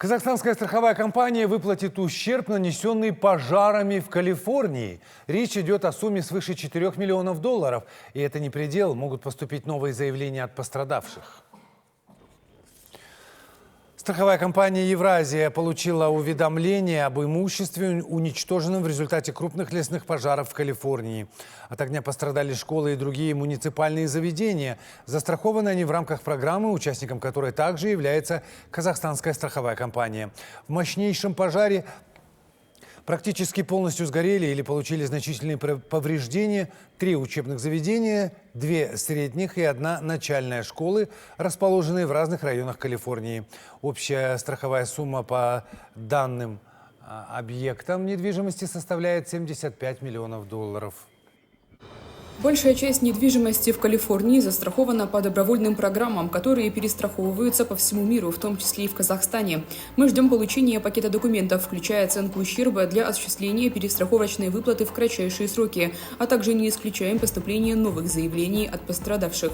Казахстанская страховая компания выплатит ущерб, нанесенный пожарами в Калифорнии. Речь идет о сумме свыше 4 миллионов долларов. И это не предел, могут поступить новые заявления от пострадавших. Страховая компания «Евразия» получила уведомление об имуществе, уничтоженном в результате крупных лесных пожаров в Калифорнии. От огня пострадали школы и другие муниципальные заведения. Застрахованы они в рамках программы, участником которой также является казахстанская страховая компания. В мощнейшем пожаре практически полностью сгорели или получили значительные повреждения 3 учебных заведения, 2 средних и 1 начальная школы, расположенные в разных районах Калифорнии. Общая страховая сумма по данным объектам недвижимости составляет 75 миллионов долларов. Большая часть недвижимости в Калифорнии застрахована по добровольным программам, которые перестраховываются по всему миру, в том числе и в Казахстане. Мы ждем получения пакета документов, включая оценку ущерба для осуществления перестраховочной выплаты в кратчайшие сроки, а также не исключаем поступление новых заявлений от пострадавших.